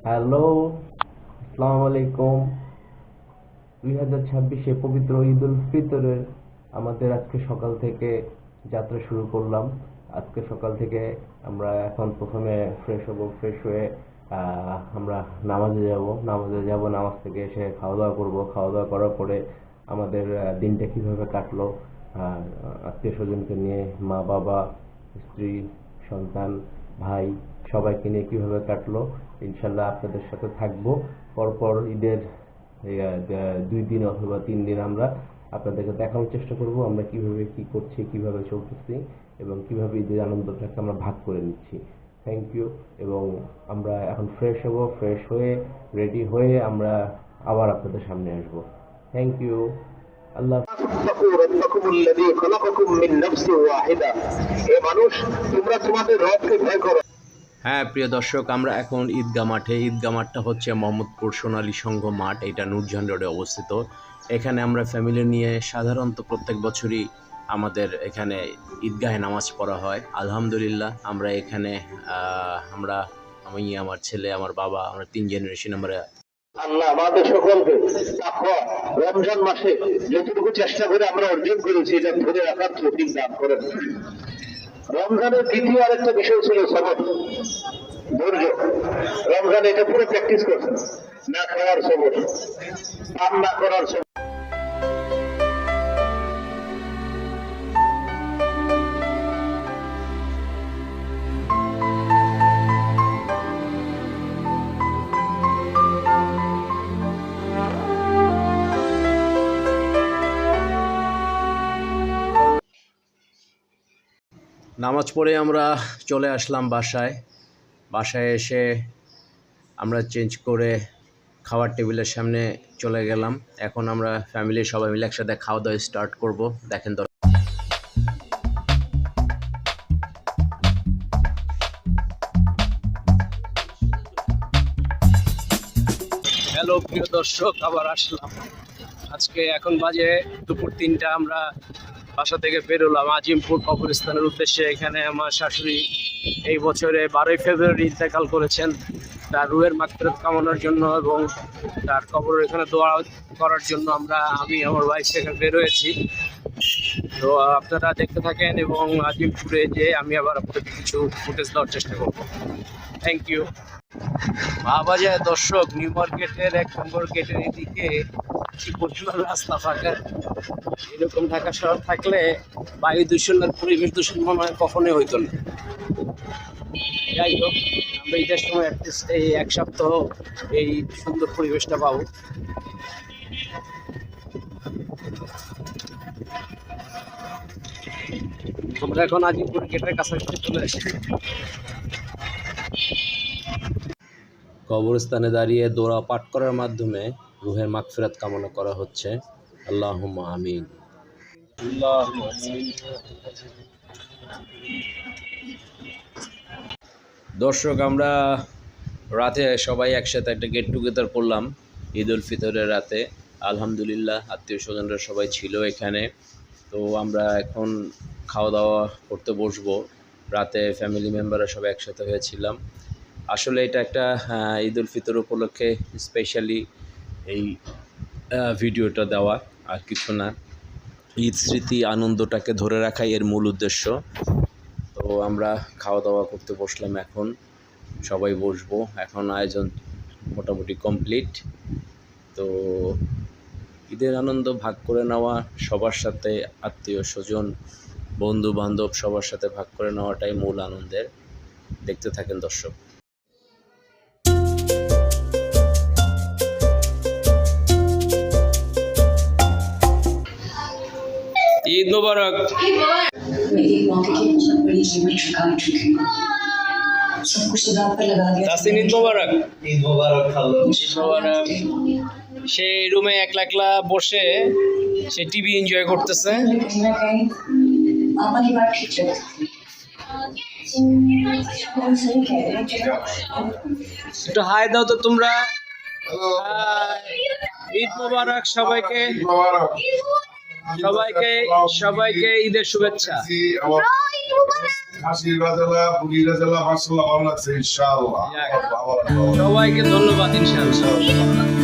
Hello, আসসালামু আলাইকুম। 2026-এ পবিত্র ঈদ উল ফিতরের আমাদের আজকে সকাল থেকে যাত্রা শুরু করলাম। আজকে সকাল থেকে আমরা এখন প্রথমে ফ্রেশ হব। ফ্রেশ হয়ে আমরা নামাজে যাব। নামাজ থেকে এসে খাওয়া দাওয়া করব। খাওয়া দাওয়া করার পরে আমাদের দিনটা কিভাবে কাটলো, আত্মীয় স্বজনকে নিয়ে, মা বাবা, স্ত্রী, সন্তান, ভাই, সবাইকে নিয়ে কিভাবে কাটলো, ইনশাল্লাহ আপনাদের সাথে থাকবো। পরপর ঈদের 2 দিন অথবা 3 দিন আমরা আপনাদেরকে দেখানোর চেষ্টা করব আমরা কিভাবে কি করছি, কিভাবে চলতেছি এবং কিভাবে ঈদের আনন্দটাকে আমরা ভাগ করে নিচ্ছি। Thank you. এবং আমরা এখন ফ্রেশ হব। ফ্রেশ হয়ে রেডি হয়ে আমরা আবার আপনাদের সামনে আসব। Thank you. আল্লাহ। হ্যাঁ প্রিয় দর্শক, আমরা এখন ঈদগাহ মাঠে। ঈদগাহ মাঠটা হচ্ছে মোহাম্মদপুর সোনালী সংঘ মাঠ, এটা নূরজাহান রোডে অবস্থিত। এখানে আমরা ফ্যামিলি নিয়ে সাধারণত প্রত্যেক বছরই আমাদের এখানে ঈদগাহে নামাজ পড়া হয়। আলহামদুলিল্লাহ আমরা এখানে আমি, আমার ছেলে, আমার বাবা, আমরা 3 জেনারেশন আমরা। আল্লাহ আমাদের সকলকে তাকওয়া রমজান মাসে যতটুকু চেষ্টা করে আমরা অর্জন করেছি এটা ধরে রাখার তৌফিক দান করেন। রমজানের দ্বিতীয় আরেকটা বিষয় ছিল সবর, ধৈর্য। রমজান এটা পুরো প্র্যাকটিস করছেন, না খাওয়ার সবর, পান না করার সবর। নামাজ পড়ে আমরা চলে আসলাম বাসায়। বাসায় এসে আমরা চেঞ্জ করে খাওয়ার টেবিলের সামনে চলে গেলাম। এখন আমরা ফ্যামিলির সবাই মিলে একসাথে খাওয়া দাওয়া স্টার্ট করব। দেখেন তো। হ্যালো প্রিয় দর্শক, আবার আসলাম। আজকে এখন বাজে দুপুর 3টা। আমরা বাসা থেকে বেরোলাম আজিমপুর কবরস্থানের উদ্দেশ্যে। এখানে আমার শাশুড়ি এই বছরে 12ই ফেব্রুয়ারি ইন্তেকাল করেছেন। তার রুহের মাগফিরাত কামনার জন্য এবং তার কবর এখানে দোয়া করার জন্য আমি আমার ওয়াইফ এখানে বের হয়েছি। তো আপনারা দেখতে থাকেন এবং আজিমপুরে যে আমি আবার আপনাদের কিছু ফুটেজ দেওয়ার চেষ্টা করব। Thank you. মহাবাজার দর্শক, নিউ মার্কেটের 1 নম্বর গেটের এদিকে কি পরিমাণ রাস্তা ফাঁকা। এরকম ঢাকা শহর থাকলে বায়ু দূষণ আর পরিবেশ দূষণ মনে হয় কখনোই হইতো না। যাই হোক, আমরা ঈদের সময় অ্যাটলিস্ট এই 1 সপ্তাহ এই সুন্দর পরিবেশটা পাবো। আমরা এখন আজিমপুর গেটের কাছাকাছি চলে এসেছি। কবরস্থানে দাঁড়িয়ে দোয়া পাঠ করার মাধ্যমে রুহের মাগফিরাত কামনা করা হচ্ছে। আল্লাহুম্মা আমিন। দর্শক, আমরা রাতে সবাই একসাথে একটা গেট টুগেদার করলাম ঈদ উল ফিতরের রাতে। আলহামদুলিল্লাহ আত্মীয় স্বজনরা সবাই ছিল এখানে। তো আমরা এখন খাওয়া দাওয়া করতে বসবো। রাতে ফ্যামিলি মেম্বাররা সবাই একসাথে হয়েছিলাম। আসলে এটা একটা ঈদ উল ফিতর উপলক্ষে স্পেশালি এই ভিডিওটা দেওয়া, আর কিছু না। ঈদ স্মৃতি আনন্দটাকে ধরে রাখাই এর মূল উদ্দেশ্য। তো আমরা খাওয়া দাওয়া করতে বসলাম। এখন সবাই বসবো। এখন আয়োজন মোটামুটি কমপ্লিট। তো ঈদের আনন্দ ভাগ করে নেওয়া, সবার সাথে আত্মীয় স্বজন, বন্ধু বান্ধব সবার সাথে ভাগ করে নেওয়াটাই মূল আনন্দের। দেখতে থাকেন দর্শক। ঈদ মোবারক। তাসিন ঈদ মোবারক। ঈদ মোবারক। ঈদ মোবারক। সেই রুমে একলা একলা বসে সে টিভি এনজয় করতেছে। একটু হাই দাও তো তোমরা। ঈদ মোবারক সবাইকে। সবাইকে ঈদের শুভেচ্ছা। খাসির রাজালা পুরী রাজালা মাসাল্লাহ ভালো লাগছে ইনশাআল্লাহ সবাইকে ধন্যবাদ ইনশাআল্লাহ।